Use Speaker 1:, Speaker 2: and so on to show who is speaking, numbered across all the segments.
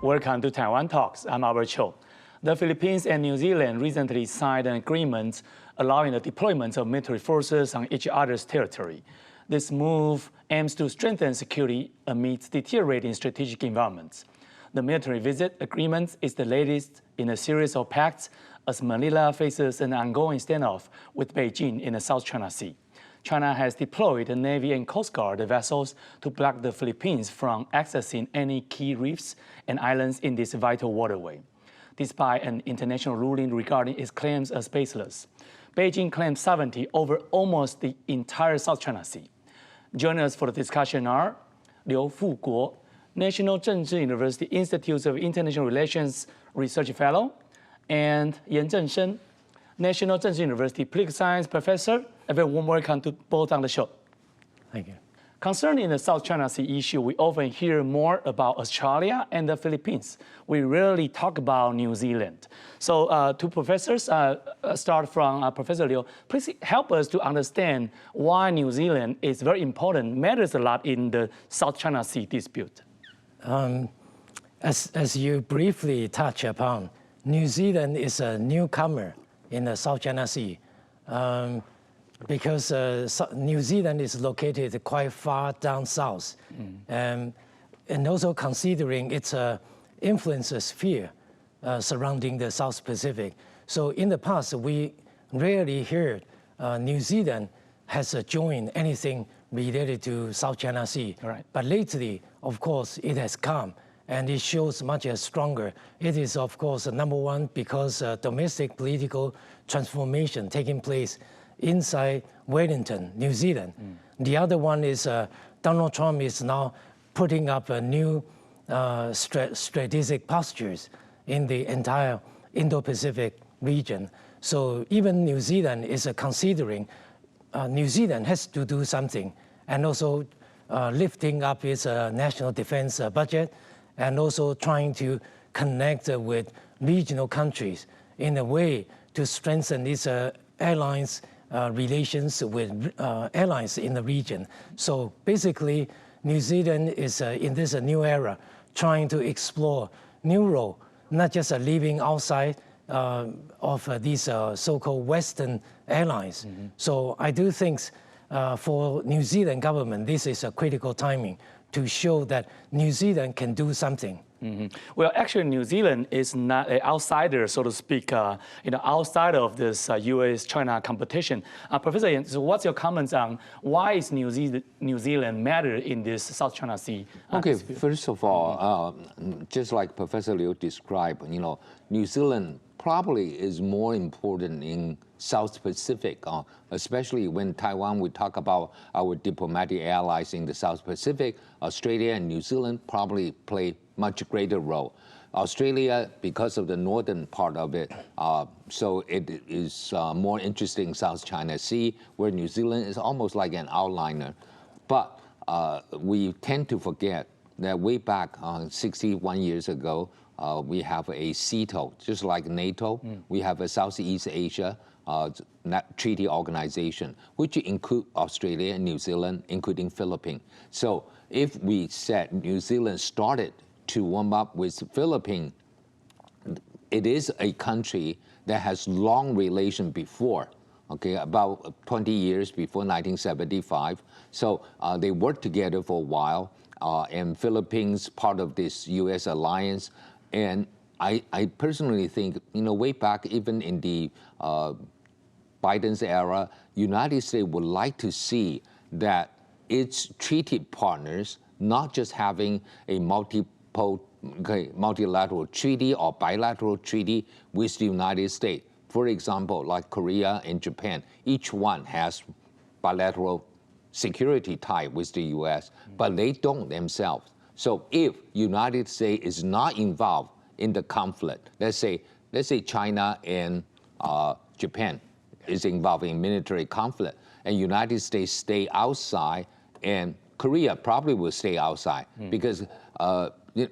Speaker 1: Welcome to Taiwan Talks. I'm Albert Chiu. The Philippines and New Zealand recently signed an agreement allowing the deployment of military forces on each other's territory. This move aims to strengthen security amidst deteriorating strategic environments. The military visit agreement is the latest in a series of pacts as Manila faces an ongoing standoff with Beijing in the South China Sea. China has deployed the Navy and Coast Guard vessels to block the Philippines from accessing any key reefs and islands in this vital waterway. Despite an international ruling regarding its claims as baseless, Beijing claims sovereignty over almost the entire South China Sea. Joining us for the discussion are Liu Fu-Kuo, National Chengchi University Institute of International Relations Research Fellow, and Yan Zhengsheng, National Chengchi University Political Science Professor. A very warm welcome to both on the show.
Speaker 2: Thank you.
Speaker 1: Concerning the South China Sea issue, we often hear more about Australia and the Philippines. We rarely talk about New Zealand. So two professors, start from Professor Liu. Please help us to understand why New Zealand is very important, matters a lot in the South China Sea dispute.
Speaker 2: As you briefly touch upon, New Zealand is a newcomer in the South China Sea. Because New Zealand is located quite far down south, and also considering its influence sphere surrounding the South Pacific. So in the past, we rarely heard New Zealand has joined anything related to South China Sea.
Speaker 1: Right.
Speaker 2: But lately, of course, it has come, and it shows much stronger. It is, of course, number one, because domestic political transformation taking place inside Wellington, New Zealand. The other one is Donald Trump is now putting up a new strategic postures in the entire Indo-Pacific region. So even New Zealand is considering New Zealand has to do something, and also lifting up its national defense budget, and also trying to connect with regional countries in a way to strengthen its alliance relations with allies in the region. So basically, New Zealand is in this new era trying to explore new role, not just living outside of these so-called Western allies. So I do think for New Zealand government, this is a critical timing to show that New Zealand can do something. Well, actually, New Zealand is not an outsider, so to speak, outside of this U.S.-China competition. Professor Yan, so what's your comments on why is New Zealand matter in this South China Sea?
Speaker 3: Okay, first of all, just like Professor Liu described, New Zealand probably is more important in South Pacific, especially when Taiwan, we talk about our diplomatic allies in the South Pacific. Australia and New Zealand probably play much greater role. Australia, because of the northern part of it, so it is more interesting South China Sea, where New Zealand is almost like an outliner. But we tend to forget that way back 61 years ago, we have a CETO, just like NATO. We have a Southeast Asia treaty organization, which include Australia and New Zealand, including Philippines. So if we said New Zealand started to warm up with Philippines, it is a country that has long relation before, okay, about 20 years before 1975. So they worked together for a while, and Philippines part of this U.S. alliance. And I personally think, way back even in the Biden's era, United States would like to see that its treaty partners not just having a multilateral treaty or bilateral treaty with the United States. For example, like Korea and Japan, each one has bilateral security tie with the U.S., but they don't themselves. So if United States is not involved in the conflict, let's say China and Japan is involved in military conflict, and United States stay outside, and Korea probably will stay outside because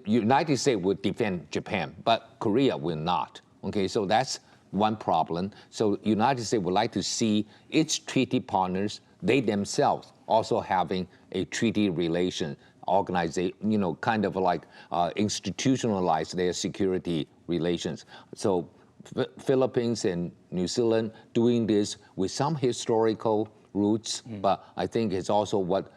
Speaker 3: United States would defend Japan, but Korea will not. Okay, so that's one problem. So United States would like to see its treaty partners, they themselves also having a treaty relation organization, kind of like institutionalize their security relations. So Philippines and New Zealand doing this with some historical roots, but I think it's also what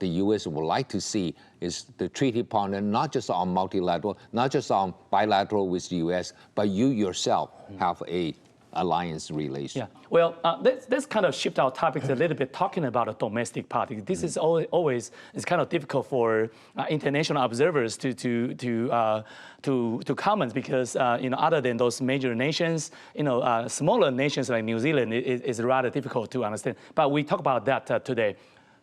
Speaker 3: the U.S. would like to see is the treaty partner, not just on multilateral, not just on bilateral with the U.S., but you yourself have a alliance relation.
Speaker 1: Yeah. Well, let's kind of shift our topics a little bit, talking about the domestic politics. This is always it's kind of difficult for international observers to comment because other than those major nations, smaller nations like New Zealand is rather difficult to understand. But we talk about that today.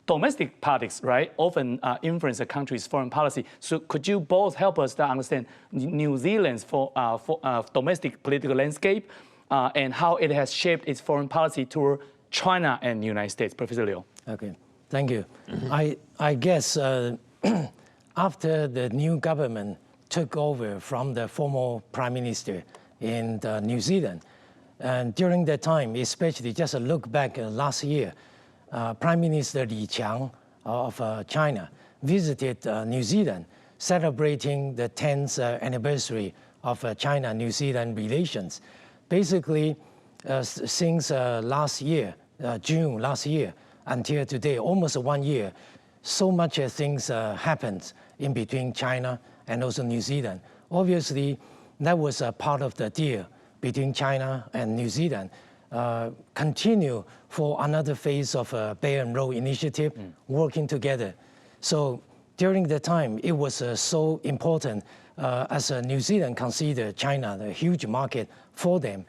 Speaker 1: Domestic politics, right, often influence a country's foreign policy. So could you both help us to understand New Zealand's domestic political landscape and how it has shaped its foreign policy toward China and the United States? Professor Liu.
Speaker 2: Okay, thank you. I guess after the new government took over from the former prime minister in New Zealand, and during that time, especially just a look back last year, Prime Minister Li Qiang of China visited New Zealand, celebrating the 10th anniversary of China-New Zealand relations. Basically, since last year, June last year, until today, almost 1 year, so much things happened in between China and also New Zealand. Obviously, that was a part of the deal between China and New Zealand. Continue for another phase of Belt and Road Initiative, working together. So during the time, it was so important as New Zealand considered China a huge market for them.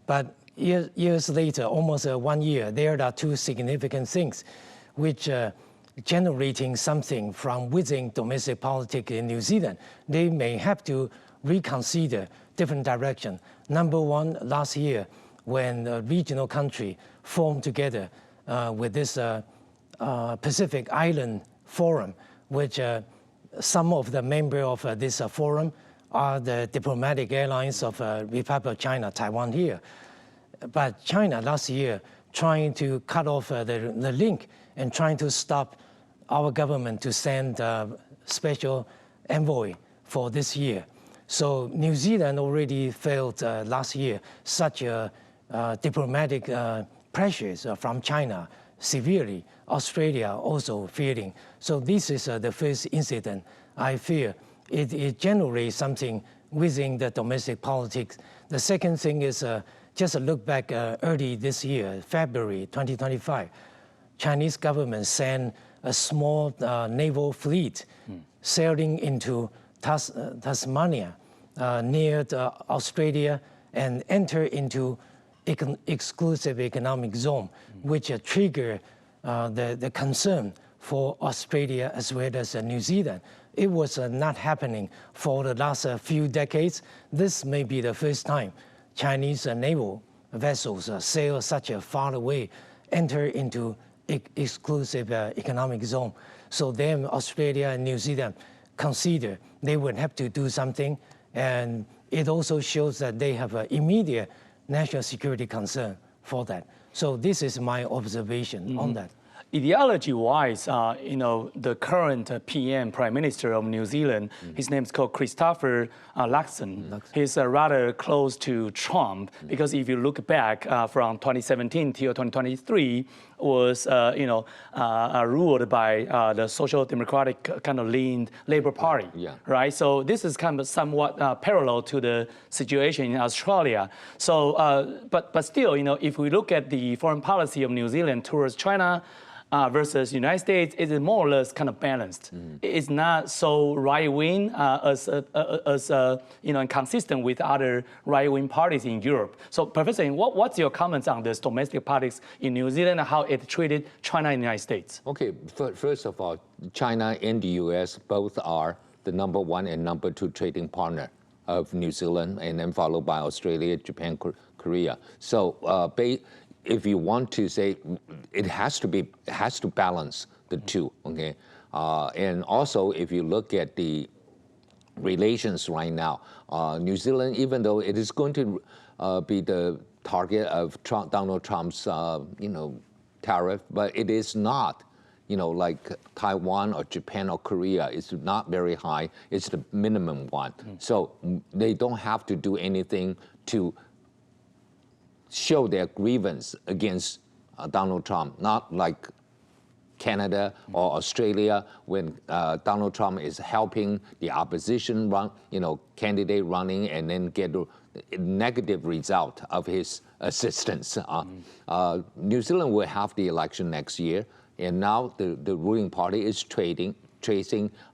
Speaker 2: But years later, almost 1 year, there are two significant things which generating something from within domestic politics in New Zealand. They may have to reconsider different direction. Number one, last year, when a regional country formed together with this Pacific Island Forum, which some of the members of this forum are the diplomatic airlines of Republic of China, Taiwan here. But China last year trying to cut off the link and trying to stop our government to send a special envoy for this year. So New Zealand already felt last year such a diplomatic pressures from China severely. Australia also feeling. So this is the first incident. I fear it generates something within the domestic politics. The second thing is just a look back early this year, February 2025, Chinese government sent a small naval fleet sailing into Tasmania near Australia and enter into exclusive economic zone, which trigger the concern for Australia as well as New Zealand. It was not happening for the last few decades. This may be the first time Chinese naval vessels sail such a far away, enter into exclusive economic zone. So then Australia and New Zealand consider they would have to do something, and it also shows that they have an immediate national security concern for that. So this is my observation on that.
Speaker 1: Ideology-wise, the current PM, Prime Minister of New Zealand, his name is called Christopher Luxon. He's rather close to Trump because if you look back from 2017 till 2023, was ruled by the Social Democratic kind of leaned Labour Party, right? So this is kind of somewhat parallel to the situation in Australia. So, but still, if we look at the foreign policy of New Zealand towards China versus United States, it is more or less kind of balanced. It's not so right-wing as consistent with other right-wing parties in Europe. So, Professor, what's your comments on this domestic politics in New Zealand and how it treated China and the United States?
Speaker 3: Okay, first of all, China and the U.S. both are the #1 and #2 trading partner of New Zealand, and then followed by Australia, Japan, Korea. So, if you want to say it has to balance the two, okay? And also, if you look at the relations right now, New Zealand, even though it is going to be the target of Donald Trump's, tariff, but it is not like Taiwan or Japan or Korea, it's not very high. It's the minimum one. So they don't have to do anything to show their grievance against Donald Trump, not like Canada or Australia when Donald Trump is helping the opposition candidate running and then get a negative result of his assistance. New Zealand will have the election next year, and now the ruling party is tracing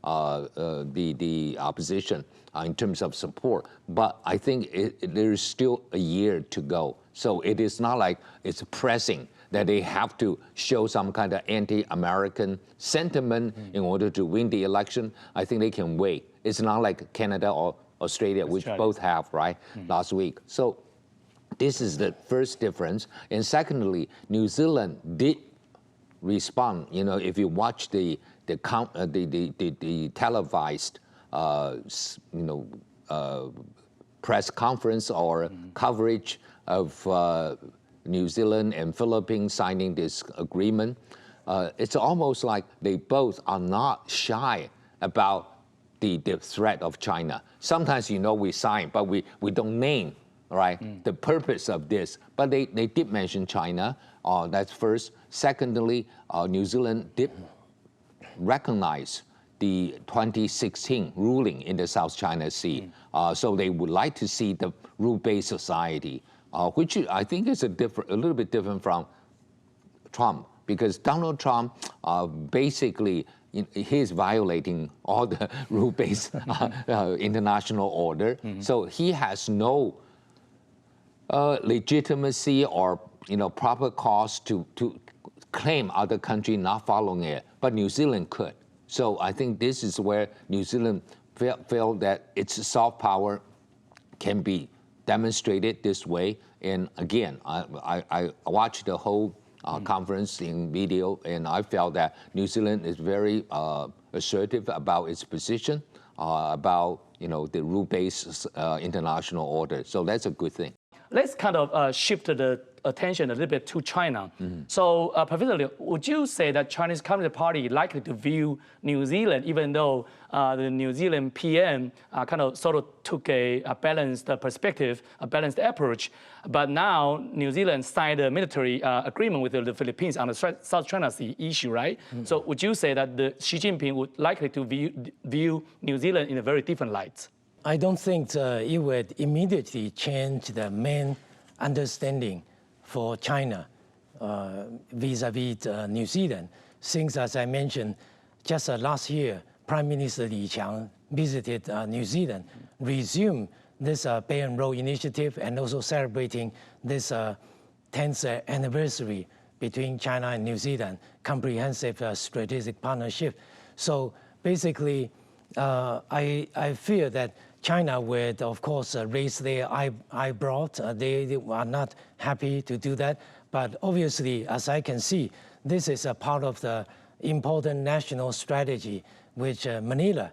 Speaker 3: the opposition in terms of support. But I think there is still a year to go. So it is not like it's pressing that they have to show some kind of anti-American sentiment in order to win the election. I think they can wait. It's not like Canada or Australia, which both have, right, last week. So this is the first difference. And secondly, New Zealand did respond. If you watch the televised, press conference or coverage of New Zealand and Philippines signing this agreement, it's almost like they both are not shy about the threat of China. Sometimes, we sign, but we don't name, right, the purpose of this. But they did mention China. That's first. Secondly, New Zealand did recognize the 2016 ruling in the South China Sea. So they would like to see the rule-based society, which I think is a little bit different from Trump, because Donald Trump basically he's violating all the rule-based international order. So he has no legitimacy or proper cause to claim other country not following it, but New Zealand could. So I think this is where New Zealand felt that its soft power can be demonstrated this way. And again, I watched the whole conference in video, and I felt that New Zealand is very assertive about its position, about the rule-based international order. So that's a good thing.
Speaker 1: Let's kind of shift the attention a little bit to China. So, Professor Liu, would you say that Chinese Communist Party likely to view New Zealand, even though the New Zealand PM kind of sort of took a balanced perspective, a balanced approach, but now New Zealand signed a military agreement with the Philippines on the South China Sea issue, right? So, would you say that Xi Jinping would likely to view New Zealand in a very different light?
Speaker 2: I don't think it would immediately change the main understanding for China vis-a-vis New Zealand, since, as I mentioned, just last year, Prime Minister Li Qiang visited New Zealand, resumed this Belt and Road Initiative, and also celebrating this 10th anniversary between China and New Zealand, comprehensive strategic partnership. So basically, I fear that China would, of course, raise their eyebrows. They are not happy to do that. But obviously, as I can see, this is a part of the important national strategy which Manila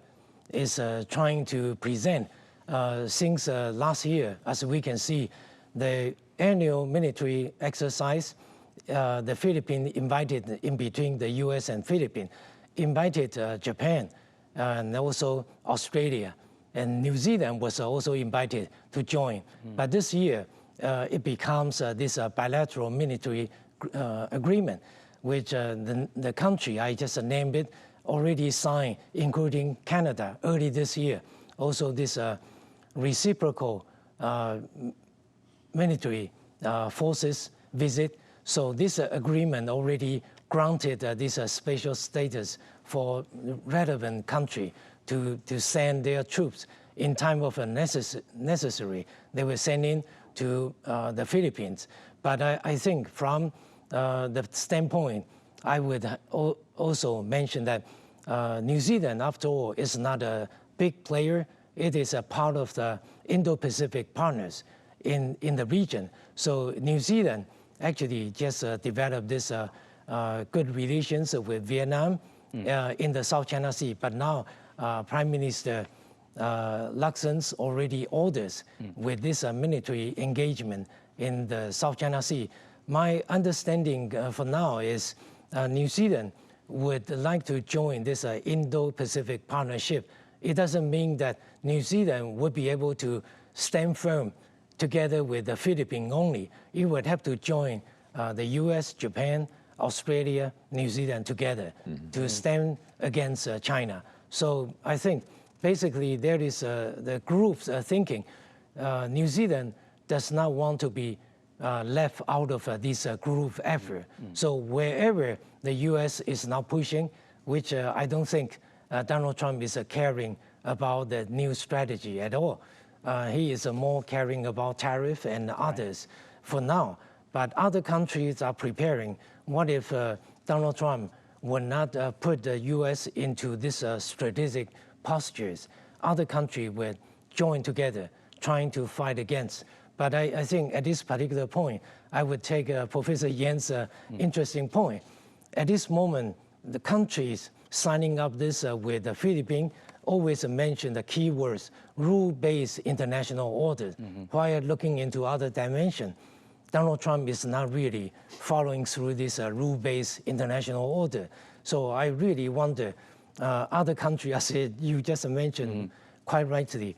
Speaker 2: is trying to present. Since last year, as we can see, the annual military exercise, the Philippines invited, in between the US and Philippines, invited Japan and also Australia. And New Zealand was also invited to join. But this year, it becomes this bilateral military agreement, which the country, I just named it, already signed, including Canada early this year. Also this reciprocal military forces visit. So this agreement already granted this special status for relevant country to send their troops in time of a necessary. They were sending to the Philippines. But I think from the standpoint, I would also mention that New Zealand, after all, is not a big player. It is a part of the Indo-Pacific partners in the region. So New Zealand actually just developed this good relations with Vietnam in the South China Sea. But now Prime Minister Luxon's already orders with this military engagement in the South China Sea. My understanding for now is New Zealand would like to join this Indo-Pacific partnership, it doesn't mean that New Zealand would be able to stand firm together with the Philippines only. It would have to join the US, Japan, Australia, New Zealand together to stand against China. So I think basically there is the groups thinking New Zealand does not want to be left out of this group effort. So wherever the US is now pushing, which I don't think Donald Trump is caring about the new strategy at all. He is more caring about tariff and others for now. But other countries are preparing. What if Donald Trump would not put the US into this strategic postures? Other countries would join together trying to fight against. But I think at this particular point, I would take Professor Yan's interesting point. At this moment, the countries signing up this with the Philippines always mention the keywords, rule-based international order, while looking into other dimensions. Donald Trump is not really following through this rule-based international order. So I really wonder, other countries, as you just mentioned quite rightly,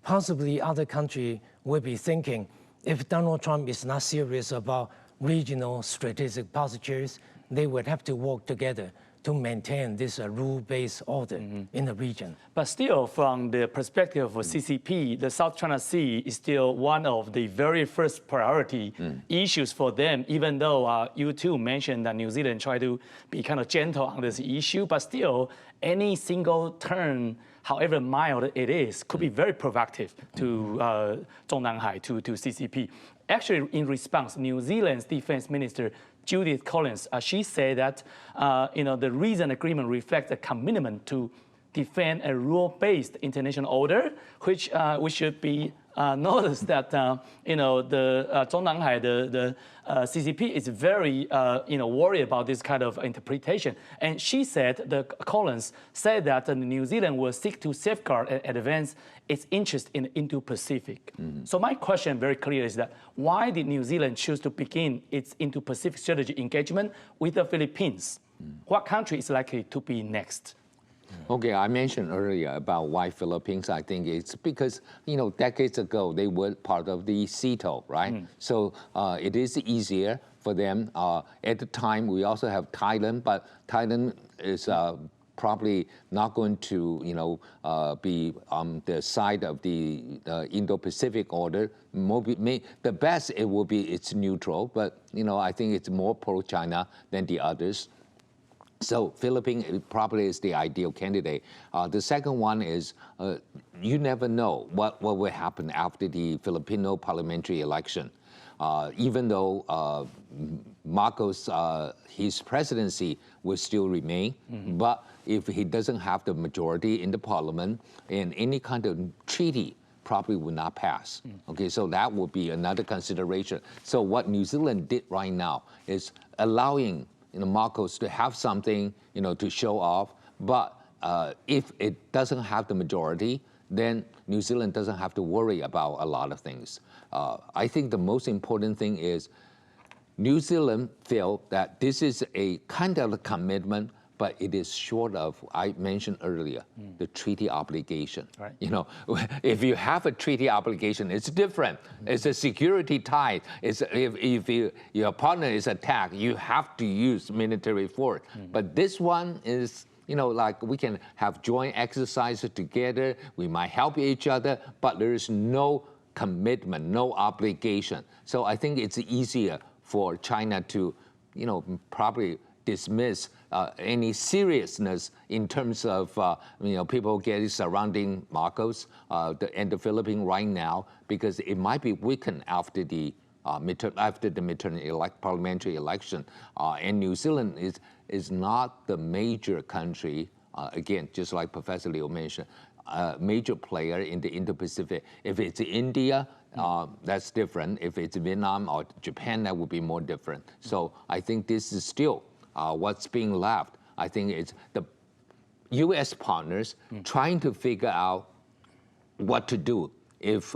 Speaker 2: possibly other countries will be thinking, if Donald Trump is not serious about regional strategic postures, they would have to work together to maintain this rule-based order in the region.
Speaker 1: But still, from the perspective of CCP, the South China Sea is still one of the very first priority issues for them, even though you too mentioned that New Zealand tried to be kind of gentle on this issue, but still, any single turn, however mild it is, could be very provocative to Zhongnanhai, to CCP. Actually, in response, New Zealand's defense minister, Judith Collins, she said that the recent agreement reflects a commitment to defend a rule-based international order, which we should be noticed that the Zhongnanhai, the CCP is very worried about this kind of interpretation. And she said, the Collins said that New Zealand will seek to safeguard and advance its interest in the Indo-Pacific. So my question very clear is that why did New Zealand choose to begin its Indo-Pacific strategy engagement with the Philippines? What country is likely to be next?
Speaker 3: Okay, I mentioned earlier about why Philippines. I think it's because, decades ago, they were part of the CETO, right? So it is easier for them. At the time, we also have Thailand, but Thailand is probably not going to, be on the side of the Indo-Pacific order. The best it will be it's neutral, but, I think it's more pro-China than the others. So Philippines probably is the ideal candidate. The second one is you never know what will happen after the Filipino parliamentary election. Even though Marcos, his presidency will still remain, but if he doesn't have the majority in the parliament, and any kind of treaty probably will not pass. Okay, so that would be another consideration. So what New Zealand did right now is allowing Marcos to have something, to show off. But if it doesn't have the majority, then New Zealand doesn't have to worry about a lot of things. I think the most important thing is New Zealand feel that this is a kind of a commitment, but it is short of, I mentioned earlier, the treaty obligation. Right. If you have a treaty obligation, it's different. It's a security tie. It's if your partner is attacked, you have to use military force. But this one is, like we can have joint exercises together. We might help each other, but there is no commitment, no obligation. So I think it's easier for China to, probably dismiss any seriousness in terms of people getting surrounding Marcos and the Philippines right now, because it might be weakened after the parliamentary election, and New Zealand is not the major country. Again, just like Professor Liu mentioned, major player in the Indo-Pacific. If it's India, that's different. If it's Vietnam or Japan, that would be more different. So I think this is still what's being left. I think it's the U.S. partners trying to figure out what to do if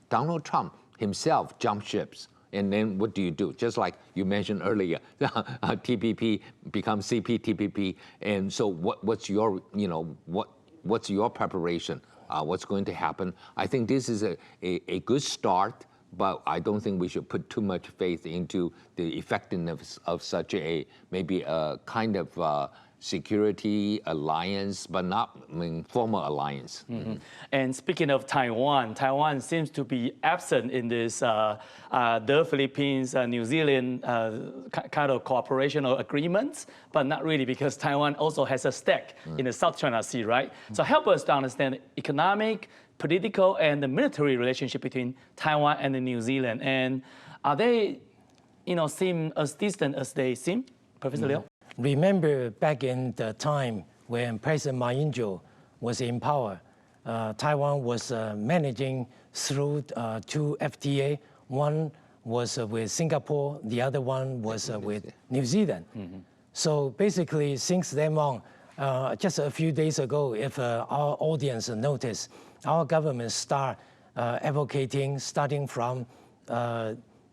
Speaker 3: Donald Trump himself jumps ships And then what do you do? Just like you mentioned earlier, TPP becomes CPTPP. And so what's your, what's your preparation? What's going to happen? I think this is a good start, but I don't think we should put too much faith into the effectiveness of such maybe a kind of security alliance, but not formal alliance.
Speaker 1: Mm-hmm. And speaking of Taiwan, Taiwan seems to be absent in this the Philippines, New Zealand kind of cooperation or agreements, but not really because Taiwan also has a stake in the South China Sea, right? So help us to understand economic, political, and the military relationship between Taiwan and New Zealand. And are they, seem as distant as they seem, Professor Liu?
Speaker 2: Remember back in the time when President Ma Ying-jeou was in power, Taiwan was managing through two FTA. One was with Singapore, the other one was with New Zealand. Mm-hmm. So basically, since then on, just a few days ago, if our audience noticed, our government start advocating, starting from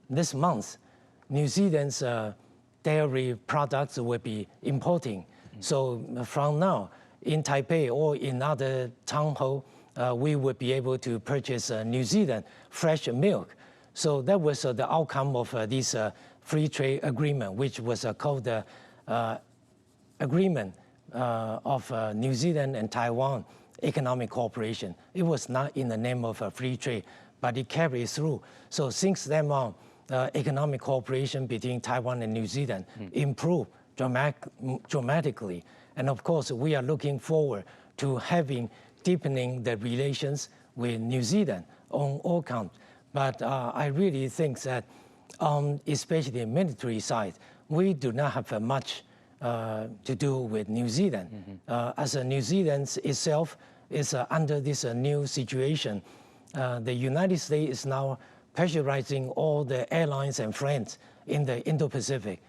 Speaker 2: this month, New Zealand's dairy products will be importing. Mm-hmm. So from now, in Taipei or in other townhall, we would be able to purchase New Zealand fresh milk. So that was the outcome of this free trade agreement, which was called the Agreement of New Zealand and Taiwan Economic Cooperation. It was not in the name of free trade, but it carried through. So since then on, economic cooperation between Taiwan and New Zealand improved dramatically. And of course, we are looking forward to deepening the relations with New Zealand on all counts. But I really think that, especially the military side, we do not have much to do with New Zealand. Mm-hmm. As New Zealand itself is under this new situation, the United States is now pressurizing all the airlines and friends in the Indo-Pacific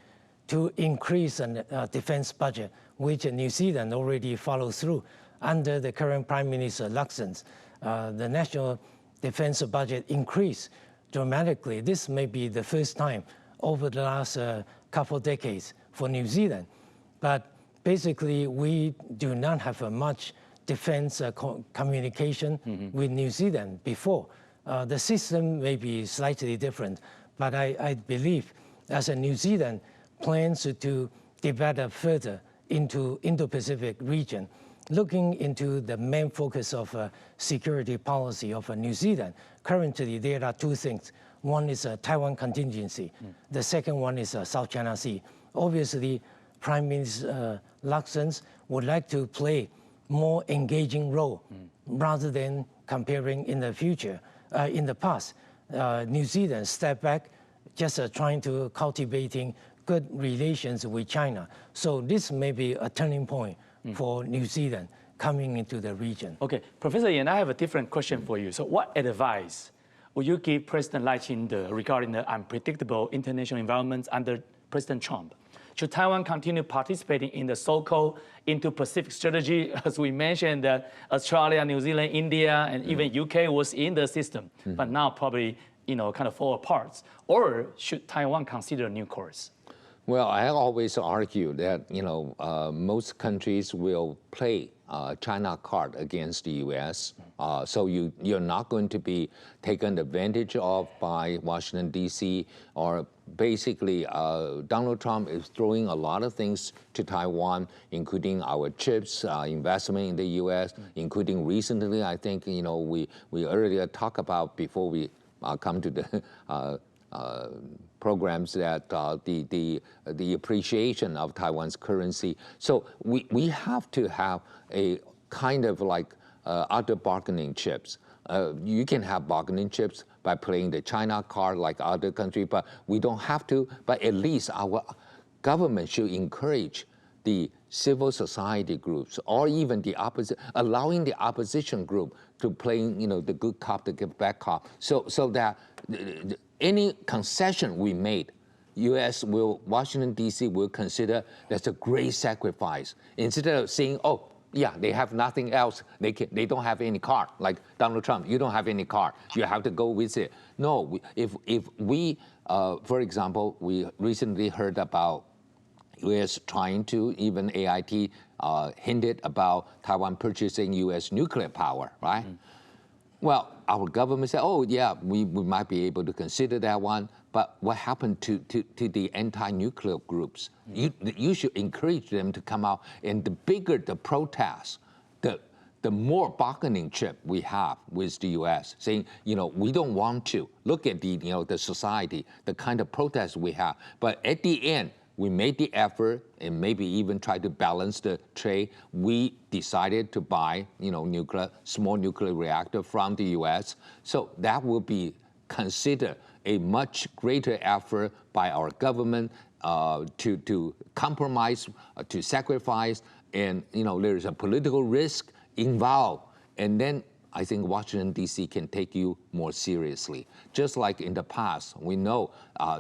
Speaker 2: to increase the defense budget, which New Zealand already follows through. Under the current Prime Minister Luxon's, the national defense budget increased dramatically. This may be the first time over the last couple of decades for New Zealand. But basically, we do not have much defense communication with New Zealand before. The system may be slightly different, but I believe as New Zealand plans to develop further into Indo-Pacific region, looking into the main focus of security policy of New Zealand. Currently, there are two things. One is a Taiwan contingency. The second one is South China Sea. Obviously, Prime Minister Luxon would like to play more engaging role rather than comparing in the future. In the past, New Zealand stepped back, just trying to cultivating good relations with China. So this may be a turning point for New Zealand coming into the region.
Speaker 1: Okay, Professor Yan, I have a different question for you. So what advice would you give President Lai Ching-te regarding the unpredictable international environments under President Trump? Should Taiwan continue participating in the so-called Indo-Pacific strategy? As we mentioned, that Australia, New Zealand, India, and even UK was in the system, but now probably kind of fall apart. Or should Taiwan consider a new course?
Speaker 3: Well, I always argue that most countries will play China card against the U.S. So you're not going to be taken advantage of by Washington, D.C. or basically Donald Trump is throwing a lot of things to Taiwan, including our chips, investment in the U.S., including recently, I think, we earlier talked about before we come to the programs that the appreciation of Taiwan's currency. So we have to have a kind of like other bargaining chips. You can have bargaining chips by playing the China card like other countries, but we don't have to. But at least our government should encourage the civil society groups or even the opposite, allowing the opposition group to play, the good cop, the bad cop, so that any concession we made, Washington, D.C. will consider that's a great sacrifice. Instead of saying, oh, yeah, they have nothing else. They don't have any car. Like Donald Trump, you don't have any car. You have to go with it. No, if we, for example, we recently heard about U.S. trying to, even AIT hinted about Taiwan purchasing U.S. nuclear power, right? Well, our government said, oh, yeah, we might be able to consider that one. But what happened to the anti-nuclear groups? You should encourage them to come out. And the bigger the protest, the more bargaining chip we have with the U.S., saying, we don't want to. Look at the society, the kind of protest we have. But at the end, we made the effort and maybe even try to balance the trade. We decided to buy, small nuclear reactor from the U.S. So that will be considered a much greater effort by our government to compromise, to sacrifice, and there's a political risk involved. And then I think Washington, D.C. can take you more seriously. Just like in the past, we know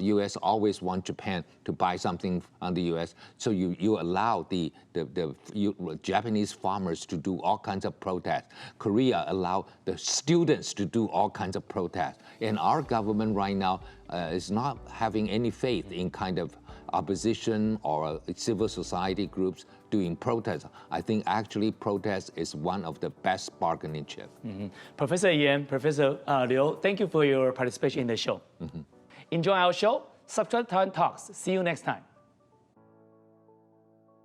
Speaker 3: U.S. always want Japan to buy something on the U.S., so you allow the Japanese farmers to do all kinds of protests. Korea allow the students to do all kinds of protests. And our government right now is not having any faith in kind of opposition or civil society groups doing protests. I think actually protest is one of the best bargaining chip.
Speaker 1: Professor Yan, Professor Liu, thank you for your participation in the show. Enjoy our show. Subscribe to Taiwan Talks. See you next time.